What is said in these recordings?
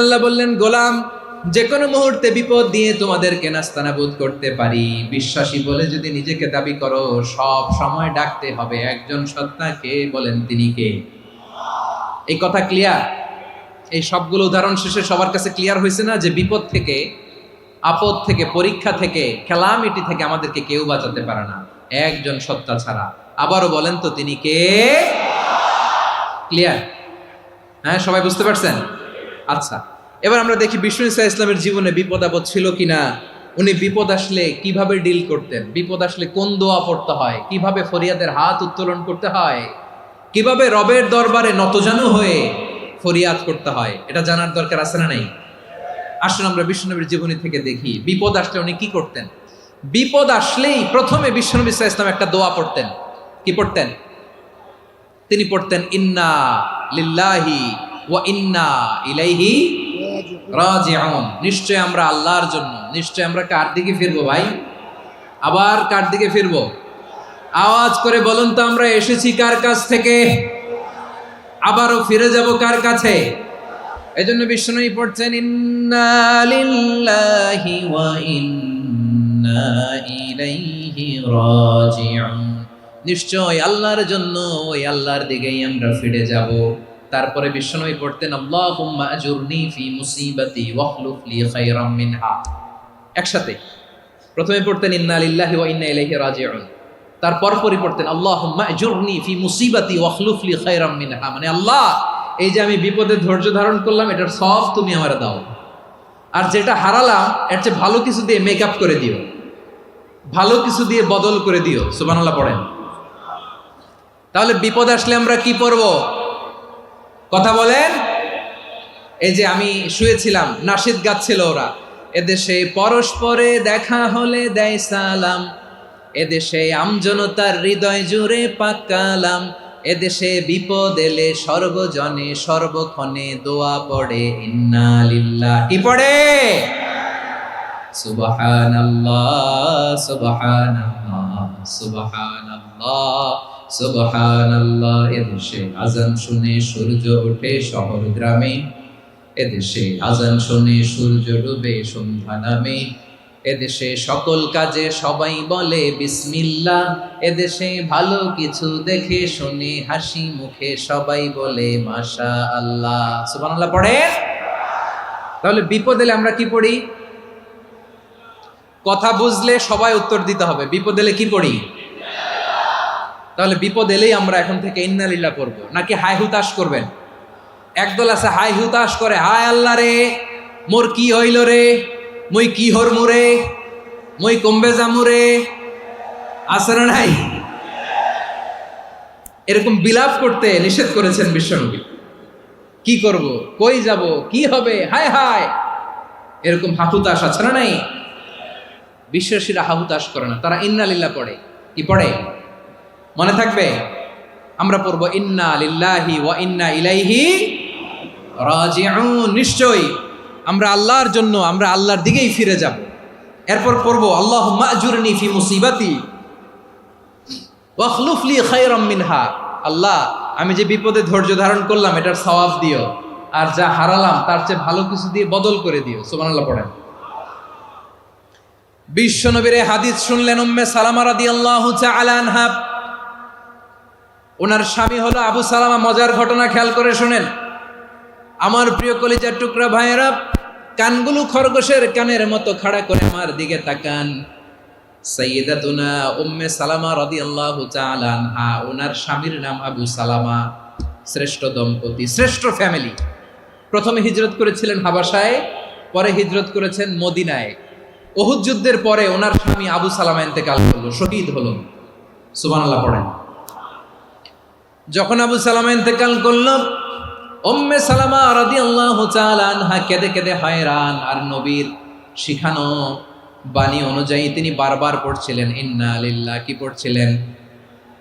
আল্লাহ বললেন, গোলাম, যে কোনো মুহূর্তে বিপদ দিয়ে তোমাদেরকে নাস্তানাবুদ করতে পারি। বিশ্বাসী বলে যদি নিজেকে দাবি করো, সব সময় ডাকতে হবে একজন সত্তাকে। বলেন তিনি কে? এই কথা ক্লিয়ার? এই সবগুলো উদাহরণ শেষে সবার কাছে ক্লিয়ার হয়েছে না যে বিপদ থেকে, আপদ থেকে, পরীক্ষা থেকে, ক্যালামিটি থেকে আমাদেরকে কেউ বাঁচাতে পারে না একজন সত্তা ছাড়া। আবারও বলেন তো তিনি কে? ক্লিয়ার? হ্যাঁ, সবাই বুঝতে পারছেন? আচ্ছা, এবার আমরা দেখি বিষ্ণু ঈসা ইসলামের জীবনে বিপদ আপদ ছিল কিনা। উনি বিপদ আসলে কিভাবে ডিল করতেন, বিপদ আসলে কোন দোয়া পড়তে হয়, কিভাবে ফরিয়াদের হাত উত্তোলন করতে হয়, কিভাবে রবের দরবারে নতজানু হয়ে ফরিয়াদ করতে হয়, এটা জানার দরকার আছে না নাই? আসুন আমরা বিষ্ণুনবীর জীবনী থেকে দেখি বিপদ আসলে উনি কি করতেন। বিপদ আসলেই প্রথমে বিষ্ণু ঈসা ইসলাম একটা দোয়া পড়তেন। কি পড়তেন? তিনি পড়তেন ইন্না লিল্লাহি ওয়া ইন্না ইলাইহি রাজিউন। নিশ্চয় আমরা আল্লাহর জন্য, নিশ্চয় আমরা কার দিকে ফিরবো ভাই? আবার কার দিকে ফিরবো? আওয়াজ করে বলুন তো, আমরা এসেছি কার কাছ থেকে, আবারও ফিরে যাব কার কাছে? এজন্য বিষ্ণুই পড়ছেন ইন্না লিল্লাহি ওয়া ইন্না ইলাইহি রাজিউন। নিশ্চয় আল্লাহর জন্য, ওই আল্লাহর দিকেই আমরা ফিরে যাব। তারপরে বিষ্ণুই পড়তেন আল্লাহুম্মা আজুরনি ফি মুসিবাতি ওয়াখলুফ লি খায়রাম মিনহা। একসাথে প্রথমে পড়তেন ইন্না লিল্লাহি ওয়া ইন্না ইলাইহি রাজিউন, তারপর পরে পড়তেন আল্লাহুম্মা আজুরনি ফি মুসিবাতি ওয়াখলুফ লি খায়রাম মিনহা। মানে আল্লাহ, এই যে আমি বিপদে ধৈর্য ধারণ করলাম, এটার সব তুমি আমারে দাও, আর যেটা হারালাম এর চেয়ে ভালো কিছু দিয়ে মেকআপ করে দিও, ভালো কিছু দিয়ে বদল করে দিও। সুবহানাল্লাহ পড়েন। তাহলে বিপদ আসলে আমরা কি পড়ব? কথা বলেন। এই যে আমি শুয়েছিলাম, নাশিদ গাচ্ছিল ওরা, এদেশে পরস্পরে দেখা হলে দেয় সালাম, এদেশে আমজনতার হৃদয় জুড়ে পাকালাম, এদেশে বিপদ এলে সর্বজনে সর্বক্ষণে দোয়া পড়ে ইন্না লিল্লাহ। কি পড়ে? সুবহানাল্লাহ সুবহানাল্লাহ সুবহানাল্লাহ সুবহানাল্লাহ। এদেশে আজান শুনে সূর্য ওঠে শহর গ্রামে, এদেশে আজান শুনে সূর্য ডুবে সন্ধ্যা নামে, এদেশে সকল কাজে সবাই বলে বিসমিল্লাহ, এদেশে ভালো কিছু দেখে শুনে হাসি মুখে সবাই বলে মাশাআল্লাহ। সুবহানাল্লাহ পড়েন। তাহলে বিপদ এলে আমরা কি পড়ি? কথা বুঝলে সবাই উত্তর দিতে হবে। বিপদ এলে কি পড়ি? তাহলে বিপদ এলেই আমরা এখন থেকে ইন্না লিল্লাহ পড়বো, নাকি হাই হুতাশ করবেন? একদল আছে হাই হুতাশ করে, হায় আল্লাহ রে, মোর কি হইল রে, মই কি হরমু রে, মই কমবে জামু রে। আছে না নাই? এরকম বিলাপ করতে নিষেধ করেছেন বিশ্বনবী। কি করব, কই যাব, কি হবে, হায় হায়, এরকম হাহুতাশ আছে না নাই? বিশ্বাসীরা হাহুতাশ করে না, তারা ইন্না লিল্লাহ পড়ে। কি পড়ে? মনে থাকবে? আমরা পড়ব ইন্না লিল্লাহি ওয়া ইন্না ইলাইহি রাজিউন। নিশ্চয়ই আমরা আল্লাহর জন্য, আমরা আল্লাহর দিকেই ফিরে যাব। এরপর পড়ব আল্লাহুম্মা আজুরনি ফি মুসিবাতি ওয়াখলুফ লি খায়রাম মিনহা। আল্লাহ, আমি যে বিপদে ধৈর্য ধারণ করলাম এটার সওয়াব দিও, আর যা হারালাম তার চেয়ে ভালো কিছু দিয়ে বদল করে দিও। সুবহানাল্লাহ পড়েন। বিশ্বনবীর হাদিস শুনলেন উম্মে সালামা রাদিয়াল্লাহু তাআলা আনহা। ওনার স্বামী হলো আবু সালামা। মজার ঘটনা খেয়াল করে শুনেন আমার প্রিয় কলিজার টুকরা ভাইয়েরা। কানগুলো খরগোশের কানের মতো খাড়া করে আমার দিকে তাকান। সাইয়্যিদাতুনা উম্মে সালামা রাদিয়াল্লাহু তাআলা আনহা, ওনার স্বামীর নাম আবু সালামা। শ্রেষ্ঠ দম্পতি, শ্রেষ্ঠ ফ্যামিলি। প্রথমে হিজরত করেছিলেন হাবাসায়, পরে হিজরত করেছেন মদিনায়। উহুদ যুদ্ধের পরে ওনার স্বামী আবু সালামা ইন্তেকাল করলো, শহীদ হলো। সুবহানাল্লাহ পড়েন। যখন আবু সালামা ইন্তেকাল করল, উম্মে সালামা রাদিয়াল্লাহু তাআলা আনহা কেঁদে কেঁদে হয়রান। আর নবীর শিখানো বাণী অনুযায়ী তিনি বারবার পড়ছিলেন ইন্না লিল্লাহ। কি পড়ছিলেন?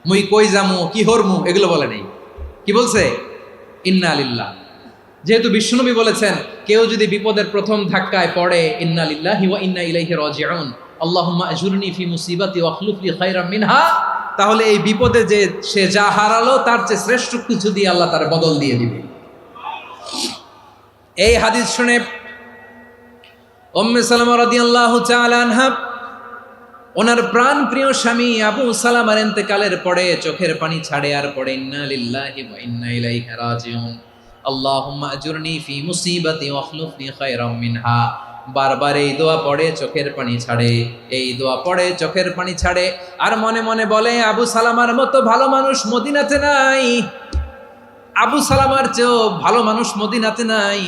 মুই কই যামু, কি হরমু, এগুলো বলে নেই। কি বলছে? ইন্না লিল্লাহ। যেহেতু বিশ্বনবী বলেছেন কেউ যদি বিপদের প্রথম ধাক্কায় পড়ে ইন্না লিল্লাহি ওয়া ইন্না ইলাইহি রাজিউন, আল্লাহুম্মা আজুরনি ফি মুসিবাতি ওয়াখলুফ লি খায়রাম মিনহা, তাহলে এই বিপদে যে সে যা হারালো তার চেয়ে শ্রেষ্ঠ কিছু দিয়ে আল্লাহ তার বদল দিয়ে দিবে। এই হাদিস শুনে উম্মে সালামা রাদিয়াল্লাহু তাআলা আনহা ওনার প্রাণ প্রিয় স্বামী আবু সালামার ইন্তেকালের পরে চোখের পানি ছাড়ে আর পড়ে ইন্না লিল্লাহি ওয়া ইন্না ইলাইহি রাজিউন আল্লাহুম্মা আজুরনি ফি মুসিবাতি ওয়াখলুফনি খায়রাম মিনহা। বারবার এই দোয়া পড়ে চোখের পানি ছাড়ে, এই দোয়া পড়ে চোখের পানি ছাড়ে, আর মনে মনে বলে আবু সালামার মতো ভালো মানুষ মদিনাতে নাই, আবু সালামার চেয়েও ভালো মানুষ মদিনাতে নাই,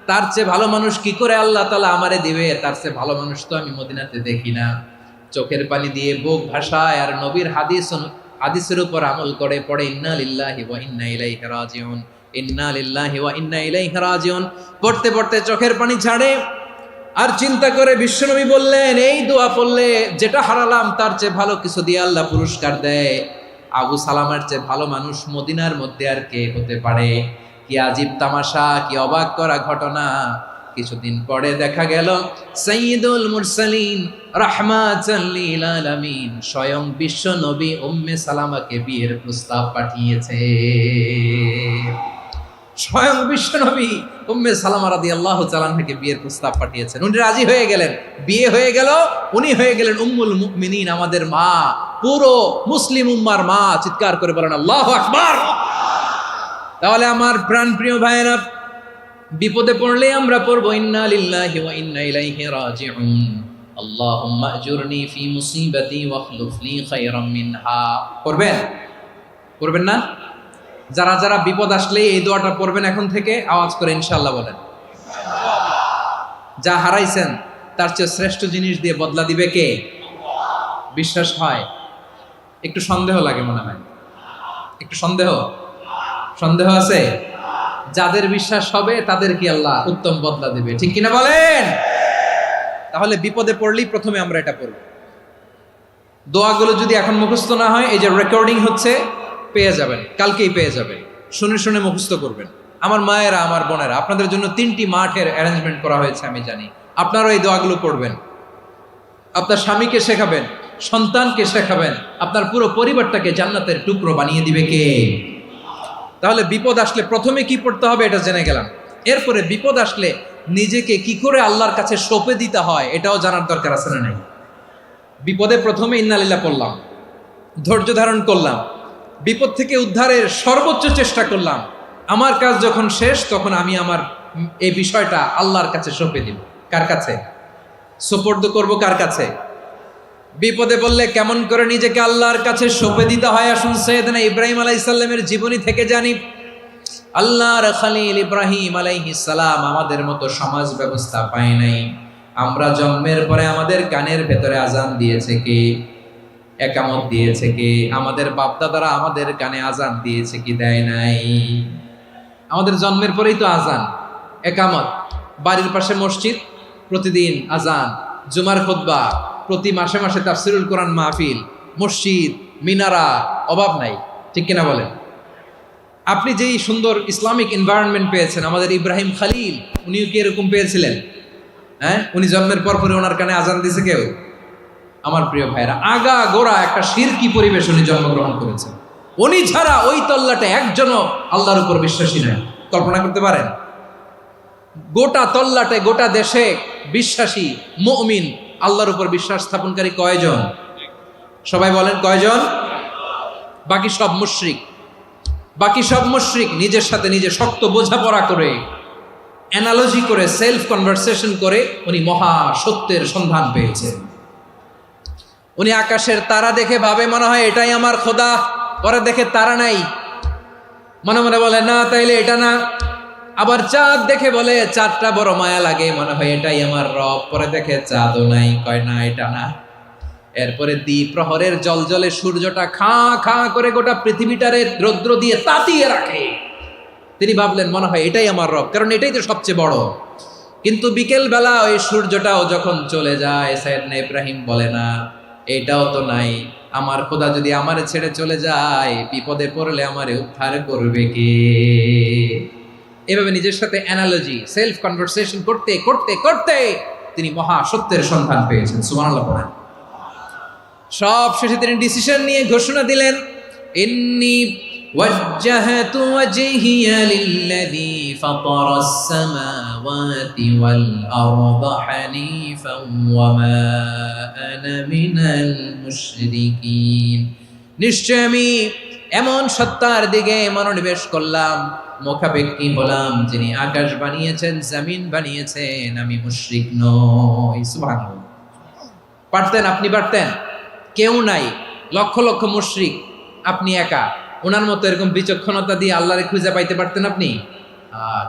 তার চেয়ে ভালো মানুষ কি করে আল্লাহ তাআলা আমারে দিবে, তার চেয়ে ভালো মানুষ তো আমি মদিনাতে দেখি না। চোখের পানি দিয়ে বুক ভাসায় আর নবীর হাদিসের উপর আমল করে পড়ে ইন্না লিল্লাহি ওয়া ইন্না ইলাইহি রাজিউন, ইন্না লিল্লাহি ওয়া ইন্না ইলাইহি রাজিউন। পড়তে পড়তে চোখের পানি ছাড়ে আর চিন্তা করে বিশ্বনবী বললেন এই দোয়া পড়লে যেটা হারালাম তার চেয়ে ভালো কিছু দিয়ে আল্লাহ পুরস্কার দেয়। আবু সালামার চেয়ে ভালো মানুষ মদিনার মধ্যে আর কে হতে পারে? কি আজীব তামাশা, কি অবাক করা ঘটনা। কিছুদিন পরে দেখা গেল সাইয়্যিদুল মুরসালিন রাহমাতাল লিল আলামিন স্বয়ং বিশ্ব নবী উম্মে সালামাকে বিয়ের প্রস্তাব পাঠিয়েছে। স্বয়ং বিশ্ব নবী উম্মে সালামা রাদিয়াল্লাহু তাআলা আনহাকে বিয়ের প্রস্তাব পাঠিয়েছেন। উনি রাজি হয়ে গেলেন, বিয়ে হয়ে গেল, উনি হয়ে গেলেন উম্মুল মুমিনিন, আমাদের মা, পুরো মুসলিম উম্মার মা। চিৎকার করে বলেন আল্লাহু আকবার। তাহলে আমার প্রাণপ্রিয় ভাইয়েরা, বিপদে পড়লে আমরা পড়বো ইন্না লিল্লাহি ওয়া ইন্না ইলাইহি রাজিউন আল্লাহুম্মা আজুরনি ফি মুসিবাতি ওয়াখলুফনি খায়রাম মিনহা। পড়বেন? পড়বেন না? যারা যারা বিপদ আসলে এই দোয়াটা পড়বেন এখন থেকে আওয়াজ করে ইনশাআল্লাহ বলেন। যা হারাইছেন তার চেয়ে শ্রেষ্ঠ জিনিস দিয়ে বদলা দিবে কে? বিশ্বাস হয়? একটু সন্দেহ লাগে মনে হয়, একটু সন্দেহ আছে? যাদের বিশ্বাস হবে তাদের কি আল্লাহ উত্তম বদলা দেবে, ঠিক কিনা বলেন? তাহলে বিপদে পড়লেই প্রথমে আমরা এটা পড়ব। দোয়াগুলো যদি এখন মুখস্থ না হয়, এই যে রেকর্ডিং হচ্ছে, পেয়ে যাবেন, কালকেই পেয়ে যাবেন। শুনে শুনে মুখস্থ করবেন। আমার মায়েরা, আমার বোনেরা, আপনাদের জন্য 3টি মাঠের অ্যারেঞ্জমেন্ট করা হয়েছে, আমি জানি। আপনারাও এই দোয়াগুলো পড়বেন, আপনার স্বামীকে শেখাবেন, সন্তানকে শেখাবেন, আপনার পুরো পরিবারটাকে জান্নাতের টুকরো বানিয়ে দিবে কে? তাহলে বিপদ আসলে প্রথমে কি পড়তে হবে এটা জেনে গেলাম। এরপরে বিপদ আসলে নিজেকে কি করে আল্লাহর কাছে সঁপে দিতে হয় এটাও জানার দরকার আছে না নাই? বিপদে প্রথমে ইন্না লিল্লাহ পড়লাম, ধৈর্য ধারণ করলাম, বিপদ থেকে উদ্ধারের সর্বোচ্চ চেষ্টা করলাম। আমার কাজ যখন শেষ তখন আমি আমার এই বিষয়টা আল্লাহর কাছে সঁপে দিব। কার কাছে সুপর্দ করব? কার কাছে? বিপদে বললে কেমন করে নিজেকে আল্লাহর কাছে সঁপে দিতে হয় আসুন সাইয়েদনা ইব্রাহিম আলাইহিস সালামের জীবনী থেকে জানি। আল্লাহর খলিল ইব্রাহিম আলাইহিস সালাম আমাদের মতো সমাজ ব্যবস্থা পায় নাই। আমরা জন্মের পরে আমাদের কানের ভেতরে আজান দিয়েছে কে? একামত দিয়েছে কে? আমাদের বাপদাদারা আমাদের কানে আজান দিয়েছে কি? দেয় নাই। আমাদের জন্মের পরেই তো আজান, একামত, বাড়ির পাশে মসজিদ, প্রতিদিন আজান, জুমার খুতবা, প্রতি মাসে মাসে তাফসিরুল কোরআন মাহফিল, মসজিদ, মিনারা, অভাব নাই, ঠিক কিনা বলেন? আপনি যেই সুন্দর ইসলামিক এনভায়রনমেন্ট পেয়েছেন, আমাদের ইব্রাহিম খলিল উনিও কি এরকম পেয়েছিলেন? হ্যাঁ, উনি জন্মের পর পরে ওনার কানে আজান দিয়েছে কেউ? আমার প্রিয় ভাইরা, আগা গোড়া একটা শিরকি পরিবেশ উনি জন্মগ্রহণ করেছেন। উনি ছাড়া ওই তল্লাটে একজনও আল্লাহর উপর বিশ্বাসী নয়। কল্পনা করতে পারেন? গোটা তল্লাটে, গোটা দেশে বিশ্বাসী মুমিন, আল্লাহর উপর বিশ্বাস স্থাপনকারী কয়জন? সবাই বলেন কয়জন? বাকি সব মুশরিক। বাকি সব মুশরিক নিজের সাথে নিজে শক্ত বোঝাপড়া করে, অ্যানালজি করে, সেলফ কনভারসেশন করে উনি মহা সত্যের সন্ধান পেয়েছেন। উনি আকাশের তারা দেখে ভাবে মনে হয় এটাই আমার খোদা, পরে দেখে তারা নাই, মনে মনে বলে না তাইলে এটা না। আবার চাঁদ দেখে বলে চাঁদটা বড় মায়া লাগে, মনে হয় এটাই আমার রব, পরে দেখে চাঁদও নাই, কয় না এটা না। এরপরে দ্বিপ্রহরের জলজলে সূর্যটা খাঁ খাঁ করে গোটা পৃথিবীটারে রৌদ্র দিয়ে তাতিয়ে রাখে। তিনি ভাবলেন মনে হয় এটাই আমার রব, কারণ এটাই তো সবচেয়ে বড়। কিন্তু বিকেল বেলা ওই সূর্যটাও যখন চলে যায়, সাইয়েদনা ইব্রাহিম বলে না এটাও তো নাই, আমার খোদা যদি আমারে ছেড়ে চলে যায়, বিপদে পড়লে আমারে উদ্ধার করবে কে? এভাবে নিজের সাথে অ্যানালজি, সেলফ কনভারসেশন করতে করতে করতে তিনি মহা সত্যের সন্ধান পেয়েছেন। সুবহানাল্লাহ পড়েন। সব শেষে তিনি ডিসিশন নিয়ে ঘোষণা দিলেন, ইন্নী ওয়াজ্জাহতু ওয়াজহিয়া লিল্লাযী ফাতারাস সামাওয়াতি السماوات والأرض حنيفا وما أنا من المشركين নিশ্চয় আমি এমন সত্তার দিকে মনোনিবেশ করলাম, মুখাপেক্ষী হলাম, যিনি আকাশ বানিয়েছেন, জমিন বানিয়েছেন, আমি মুশরিক নই। সুবহানাল্লাহ। পারতেন? আপনি পারতেন? কেউ নাই, লক্ষ লক্ষ মুশরিক, আপনি একা। ওনার মতো এরকম বিচক্ষণতা দিয়ে আল্লাহরে খুঁজে পাইতে পারতেন আপনি?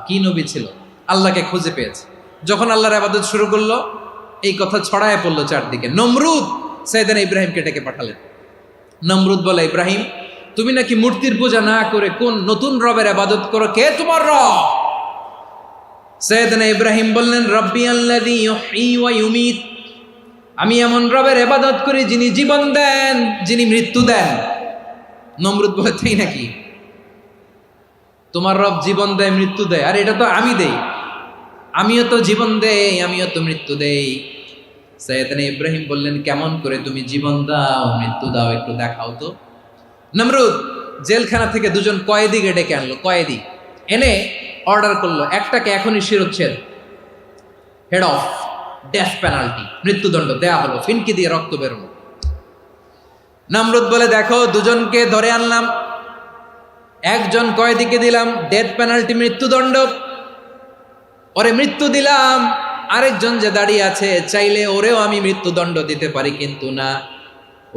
কি নবী ছিল, আল্লাহকে খুঁজে পেয়েছে। যখন আল্লাহর ইবাদত শুরু করলো, এই কথা ছড়ায় পড়লো চারদিকে। নমরুদ সাইয়েদনা ইব্রাহিমকে ডেকে পাঠালেন। নমরুদ বলে, ইব্রাহিম, তুমি নাকি মূর্তির পূজা না করে কোন নতুন রবের ইবাদত করো, কে তোমার রব? সাইয়েদনা ইব্রাহিম বললেন, রব্বি আল্লাযী ইউহয়ী ওয়া ইউমীত, আমি এমন রবের ইবাদত করি যিনি জীবন দেন, যিনি মৃত্যু দেন। নমরুদ বলে, তাই নাকি? তোমার রব জীবন দেয়, মৃত্যু দেয়, আর এটা তো আমি দেই। আমিও তো জীবন দেই, আমিও তো মৃত্যু দেই। সাইয়েদনা ইব্রাহিম বললেন, কেমন করে তুমি জীবন দাও, মৃত্যু দাও, একটু দেখাও তো। নমরুদ জেলখানা থেকে দুজন কয়েদিকে ডেকে আনলো। কয়েদি এনে অর্ডার করলো, একটাকে এখনই শিরোচ্ছেদ, হেড অফ, ডেথ পেনাল্টি, মৃত্যুদণ্ড দেয়া হলো, ফিনকি দিয়ে রক্ত বেরোনো। নমরুদ বলে, দেখো, দুজনকে ধরে আনলাম, একজন কয়েদিকে দিলাম ডেথ পেনাল্টি, মৃত্যুদণ্ড, ওরে মৃত্যু দিলাম। আরেকজন যে দাঁড়িয়ে আছে, চাইলে ওরেও আমি মৃত্যুদণ্ড দিতে পারি, কিন্তু না,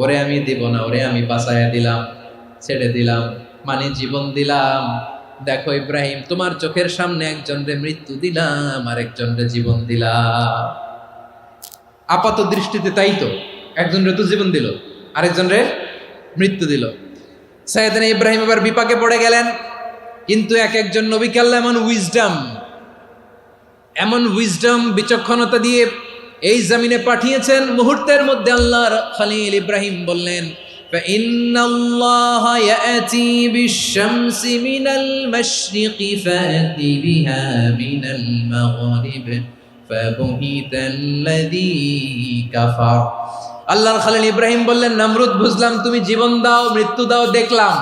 ওরে আমি দিব না, ওরে আমি বাঁচাইয়া দিলাম, ছেড়ে দিলাম, মানে জীবন দিলাম। দেখো ইব্রাহিম, তোমার চোখের সামনে একজনরে মৃত্যু দিলাম, আরেকজনরে জীবন দিলাম। আপাত দৃষ্টিতে তাই তো, একজনরে তো জীবন দিল, আরেকজনরে মৃত্যু দিল। সাইয়েদনা ইব্রাহিম এবার বিপাকে পড়ে গেলেন। কিন্তু এক একজন নবীকে আল্লাহ এমন উইজডম, বিচক্ষণতা দিয়ে এই জমিনে পাঠিয়েছেন। মুহূর্তের মধ্যে আল্লাহর খলিল ইব্রাহিম বললেন, ফাইন্নাল্লাহা ইয়াতি বিশ-শামসি মিনাল মাশরিকি ফাতি বিহা মিনাল মাগরিব ফাবুহিতাল্লাযী কাফার। আল্লাহর খলিল ইব্রাহিম বললেন, নমরুদ, বুঝলাম তুমি জীবন দাও, মৃত্যু দাও, দেখলাম,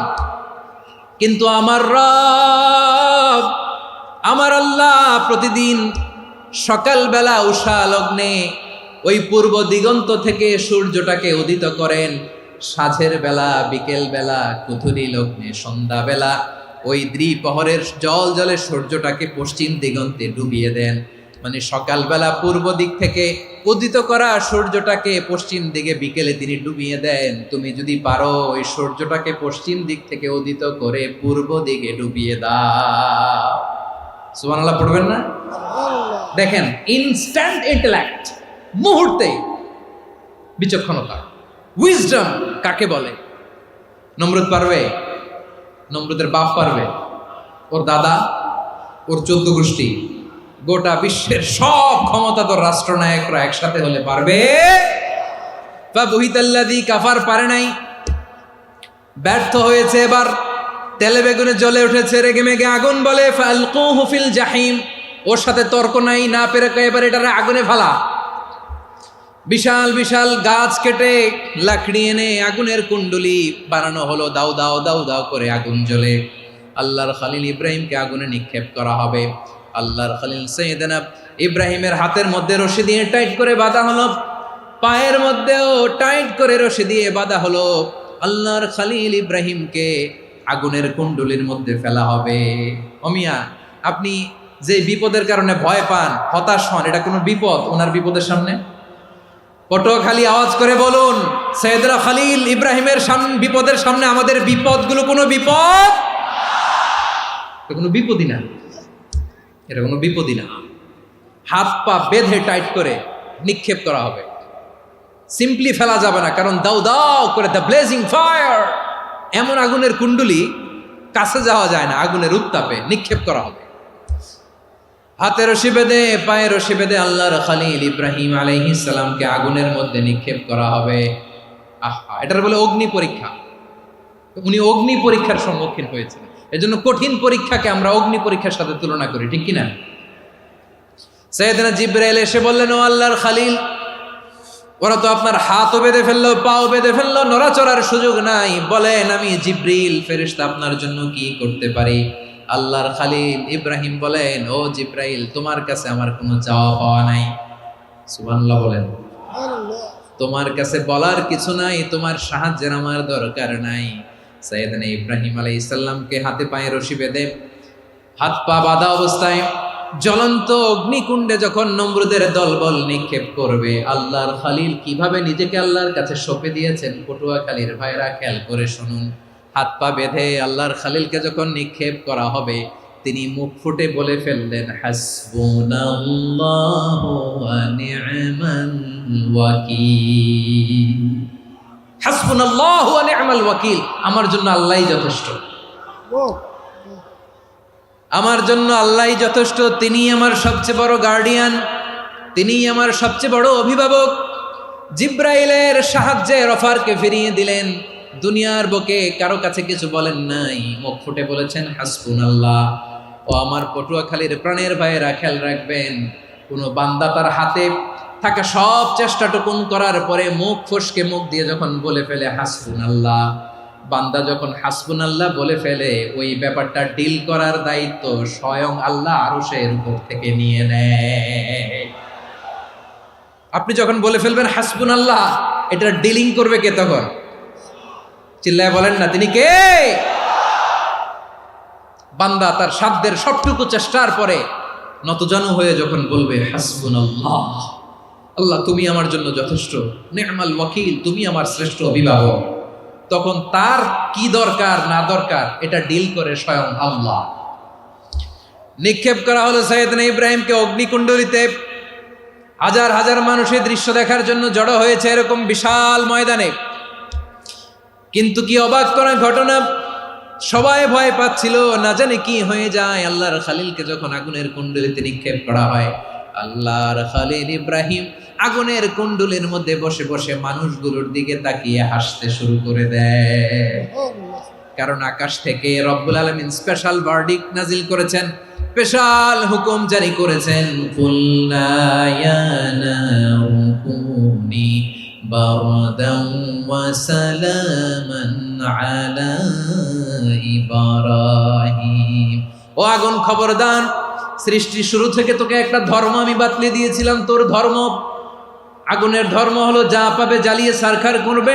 কিন্তু আমার রব, আমার আল্লাহ প্রতিদিন সকালবেলা উষা লগ্নে ওই পূর্ব দিগন্ত থেকে সূর্যটাকে উদিত করেন, সাঁঝের বেলা, বিকেল বেলা, কুথুরি লগ্নে, সন্ধ্যাবেলা ওই দ্বিপ্রহরের জলে সূর্যটাকে পশ্চিম দিগন্তে ডুবিয়ে দেন। মানে সকালবেলা পূর্ব দিক থেকে উদিত করা সূর্যটাকে পশ্চিম দিকে বিকেলে তিনি ডুবিয়ে দেন। তুমি যদি পারো ওই সূর্যটাকে পশ্চিম দিক থেকে উদিত করে পূর্ব দিকে ডুবিয়ে দাও। সুবহানাল্লাহ পড়বেন না? দেখেন, ইনস্ট্যান্ট ইন্টেলেক্ট, মুহূর্তে বিচক্ষণতা, উইজডম কাকে বলে? নমরুদ পারবে? নমরুদের বাপ পারবে? ওর দাদা, ওর 14 গোষ্ঠী, গোটা বিশ্বের সব ক্ষমতাধর রাষ্ট্রনায়করা একসাথে হলে পারবে? ফাবুহিতাল্লাযী কাফার পারে নাই, ব্যর্থ হয়েছে। এবার তেলে বেগুনে জ্বলে উঠেছে, রেগে মেগে আগুন বলে, ফালকুহু ফিল জাহিম। ওর সাথে তর্ক নাই, না পেরে এবার এটারে আগুনে ফেলা। বিশাল বিশাল গাছ কেটে লাকড়ি এনে আগুনের কুণ্ডলি বানানো হলো, দাও দাও দাও দাও করে আগুন জ্বলে। আল্লাহর খলিল ইব্রাহিমকে আগুনে নিক্ষেপ করা হবে। আল্লাহর খলিল সাইয়েদনা ইব্রাহিমের হাতের মধ্যে রশি দিয়ে টাইট করে বাঁধা হলো, পায়ের মধ্যেও টাইট করে রশি দিয়ে বাঁধা হলো। আল্লাহর খলিল ইব্রাহিমকে আগুনের কুণ্ডলির মধ্যে ফেলা হবে। অমিয়া, আপনি যে বিপদের কারণে ভয় পান, হতাশ হন, এটা কোনো বিপদ ওনার বিপদের সামনে? পটুয়াখালী আওয়াজ করে বলুন, সাইয়েদনা খলিল ইব্রাহিমের বিপদের সামনে আমাদের বিপদগুলো কোনো বিপদ? এটা কোনো বিপদই না, এটা কোনো বিপদই না। হাত পা বেঁধে টাইট করে নিক্ষেপ করা হবে, সিম্পলি ফেলা যাবে না, কারণ দাও দাও করে দ্য ব্লেজিং ফায়ার, এমন আগুনের কুণ্ডলি, কাছে যাওয়া যায় না, আগুনের উত্তাপে নিক্ষেপ করা হবে। হাতে রশি বেঁধে, পায়ে রশি বেঁধে আল্লাহর খলিল ইব্রাহিম আলাইহিস সালামকে আগুনের মধ্যে নিক্ষেপ করা হবে। আহা, এটার বলে অগ্নি পরীক্ষা। উনি অগ্নি পরীক্ষার সম্মুখীন হয়েছেন। এজন্য কঠিন পরীক্ষাকে আমরা অগ্নি পরীক্ষার সাথে তুলনা করি, ঠিক কিনা? সাইয়েদনা জিবরাইল এসে বললেন, ও আল্লাহর খলিল, ওরা তো আপনার হাতও বেঁধে ফেললো, পাও বেঁধে ফেললো, নড়াচড়ার সুযোগ নাই, বলেন আমি জিবরিল ফেরেশতা আপনার জন্য কি করতে পারি? আল্লাহর খালিল ইব্রাহিম বলেন, ও জিব্রাইল, তোমার কাছে আমার কোনো চাওয়া পাওয়া নাই। সুবহানাল্লাহ বলেন। তোমার কাছে বলার কিছু নাই, তোমার সাহায্যের আমার দরকার নাই। সাইয়েদনা ইব্রাহিম আলাইহিস সালামকে হাতে পায়ে রশি বেঁধে হাত পা বাঁধা অবস্থায় জ্বলন্ত অগ্নিকুণ্ডে যখন নমরুদের দলবল নিক্ষেপ করবে, আল্লাহর খালিল কিভাবে নিজেকে আল্লাহর কাছে সঁপে দিয়েছেন পটুয়াখালীর ভাইরা খেয়াল করে শুনুন। হাত পা বেঁধে আল্লাহর খালিলকে যখন নিক্ষেপ করা হবে, তিনি মুখ ফুটে বলে ফেললেন, হাসবুনাল্লাহু ওয়া নি'মাল ওয়াকিল। হাসবুনাল্লাহু ওয়া নি'মাল ওয়াকিল, আমার জন্য আল্লাহই যথেষ্ট, আমার জন্য আল্লাহই যথেষ্ট। তিনি আমার সবচেয়ে বড় গার্ডিয়ান, তিনি আমার সবচেয়ে বড় অভিভাবক। জিব্রাইলের সাহায্যে অফারকে ফিরিয়ে দিলেন। দুনিয়ার বুকে কারো কাছে কিছু বলেন নাই, মুখ ফুটে বলেছেন হাসবুনাল্লাহ। ও আমার পটুয়াখালীর প্রাণের ভাইয়েরা, খেয়াল রাখবেন, কোনো বান্দা তার হাতে থাকা সব চেষ্টাটুকুন করার পরে মুখ ফসকে মুখ দিয়ে যখন বলে ফেলে হাসবুনাল্লাহ, বান্দা যখন হাসবুনাল্লাহ বলে ফেলে, ওই ব্যাপারটা ডিল করার দায়িত্ব স্বয়ং আল্লাহ আরশের উপর থেকে নিয়ে নেয়। আপনি যখন বলে ফেলবেন হাসবুনাল্লাহ, এটা ডিলিং করবে কে তখন? চিল্লায় বলেন না, তিনি কে? বান্দা তার সাধ্যের সবটুকু চেষ্টার পরে নতজানু হয়ে যখন বলবে হাসবুনাল্লাহ, আল্লাহ তুমি আমার জন্য যথেষ্ট, নি'মাল ওয়াকিল, তুমি আমার শ্রেষ্ঠ অভিভাবক, তখন তার কি দরকার না দরকার এটা ডিল করে স্বয়ং আল্লাহ। নিক্ষেপ করা হলো সাইয়েদনা ইব্রাহিমকে অগ্নিকুণ্ডলিতে। হাজার হাজার মানুষের দৃশ্য দেখার জন্য জড়ো হয়েছে এরকম বিশাল ময়দানে। কিন্তু কি অবাক করা ঘটনা, সবাই ভয় পাচ্ছিল, না জানে কি হয়ে যায়। আল্লাহর খালিলকে যখন আগুনের কুণ্ডলিতে নিক্ষেপ করা হয়, আল্লাহর খালিল ইব্রাহিম আগুনের কুণ্ডলের মধ্যে বসে বসে মানুষগুলোর দিকে তাকিয়ে হাসতে শুরু করে দেয়। কারণ আকাশ থেকে রব্বুল আলামিন স্পেশাল ভার্ডিক্ট নাজিল করেছেন, স্পেশাল হুকুম জারি করেছেন, কুল্লা ইয়া নারু কুনি বারদান ওয়া সালামান আলা ইব্রাহিম। ও আগুন, খবরদার, সৃষ্টির শুরু থেকে তোকে একটা ধর্ম আমি বাতলে দিয়েছিলাম। তোর ধর্ম, আগুনের ধর্ম হলো যা পাবে জ্বালিয়ে সারখার করবে।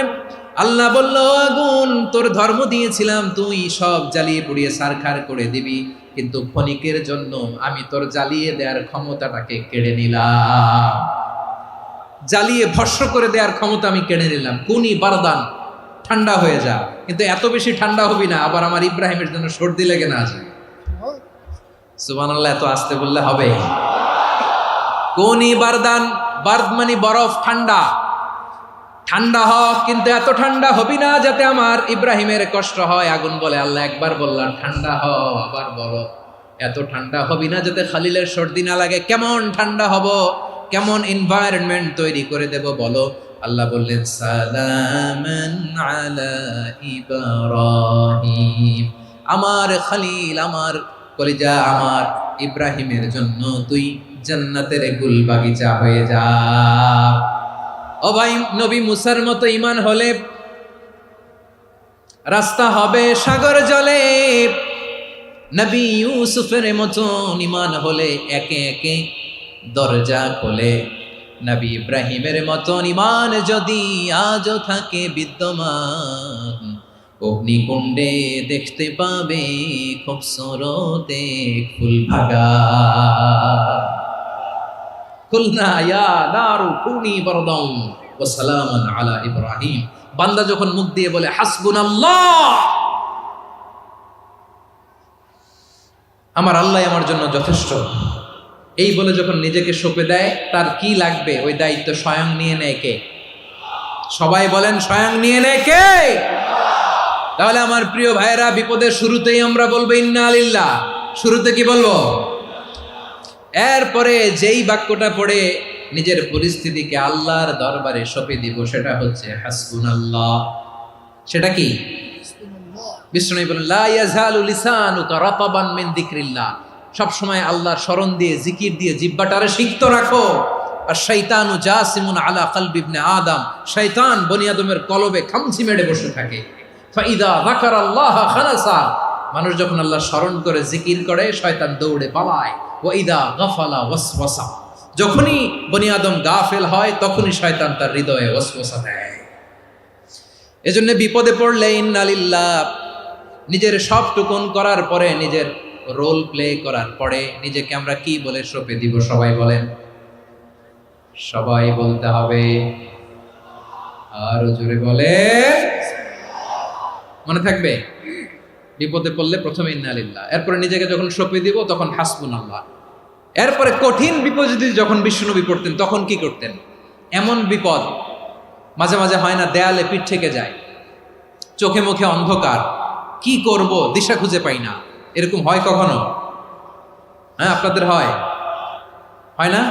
আল্লাহ বলল, আগুন, তোর ধর্ম দিয়েছিলাম, তুই সব জ্বালিয়ে পুড়িয়ে সারখার করে দিবি, কিন্তু ক্ষণিকের জন্য আমি তোর জ্বালিয়ে দেওয়ার ক্ষমতাটাকে কেড়ে নিলাম, জ্বালিয়ে ভস্ম করে দেওয়ার ক্ষমতা আমি কেড়ে নিলাম। কুনি বারদান, ঠান্ডা হয়ে যা, কিন্তু এত বেশি ঠান্ডা হবি না আবার আমার ইব্রাহিমের জন্য সর্দি লেগে না যায়। সুবহানাল্লাহ, এত আস্তে বললে হবে? কুনি বারদান, বার্দ মানে বরফ, ঠান্ডা, ঠান্ডা হ, কিন্তু এত ঠান্ডা হবি না যাতে আমার ইব্রাহিমের কষ্ট হয়। আগুন বলে, আল্লাহ একবার বললাম ঠান্ডা হ, আবার বলো এত ঠান্ডা হবি না যাতে খালিলের সর্দি না লাগে। কেমন ঠান্ডা হব, কেমন এনভায়রনমেন্ট তৈরি করে দেব বলো? আল্লাহ বললেন, সালামান আলা ইব্রাহিম, আমার খালিল, আমার কলিজা, আমার ইব্রাহিমের জন্য তুই জান্নাতের গুল বাগিচা হয়ে যা। ও ভাই, নবী মুসার মতো ঈমান হলে রাস্তা হবে সাগর জলে, নবী ইউসুফের মতো ঈমান হলে একে একে দরজা খোলে, নবী ইব্রাহিমের মতো ঈমান যদি আজও থাকে বিদ্যমান, অগ্নিকুণ্ডে দেখতে পাবে খুবসুরত এক ফুল ভাগা। কুলনা ইয়া নারু কুনি বারদান ওয়া সালামান আলা ইব্রাহিম। বান্দা যখন মুখ দিয়ে বলে হাসবুনাল্লাহ, আমার আল্লাহ আমার জন্য যথেষ্ট, এই বলে যখন নিজেকে সঁপে দেয়, তার কি লাগবে ওই দায়িত্ব স্বয়ং নিয়ে নেয় কে? সবাই বলেন, স্বয়ং নিয়ে নেয় কে? তাহলে আমার প্রিয় ভাইরা, বিপদের শুরুতেই আমরা বলবো ইন্না লিল্লাহ। শুরুতে কি বলবো? এরপরে যেই বাক্যটা পড়ে নিজের পরিস্থিতিকে আল্লাহর দরবারে সঁপে দিব, সেটা হচ্ছে হাসবুনাল্লাহ। সেটা কি? বিষ্ণু বলেন, লা ইয়াজালু লিসানুকা রাতাবান মিন যিকরিল্লাহ, সব সময় আল্লাহর স্মরণ দিয়ে, জিকির দিয়ে জিহ্বাটারে সিক্ত রাখো। আর শয়তানু জাসিমুন আলা কলবি ইবনে আদম, শয়তান বনি আদমের কলবে খামচি মেরে বসে থাকে। ফাইদা যাকারাল্লাহ খানাসা, মানুষ যখন আল্লাহ স্মরণ করে জিকির করে শয়তান দৌড়ে পালায়। ওয়াইদা গাফালা ওয়াসওয়াসা, যখনই বনি আদম গাফেল হয় তখনই শয়তান তার হৃদয়ে ওয়াসওয়াসা দেয়। এজন্য বিপদে পড়লে ইন্না লিল্লাহ, নিজের সবটুকুন করার পরে, নিজের রোল প্লে করার পরে নিজেকে আমরা কি বলে সঁপে দিব? সবাই বলেন, সবাই বলতে হবে, আরো জোরে বলে, মনে থাকবে? বিপদে পড়লে প্রথমে ইন্না লিল্লাহ, এরপরে নিজেকে যখন সঁপে দিব তখন হাসবুনাল্লাহ। এরপরে কঠিন বিপদ যদি যখন বিশ্বনবী পড়তেন তখন কি করতেন? এমন বিপদ মাঝে মাঝে হয় না, দেয়ালে পিঠ থেকে যায়, চোখে মুখে অন্ধকার, কি করব দিশা খুঁজে পাই না, এরকম হয় কখনো? হ্যাঁ, আপনাদের হয়? হয় না?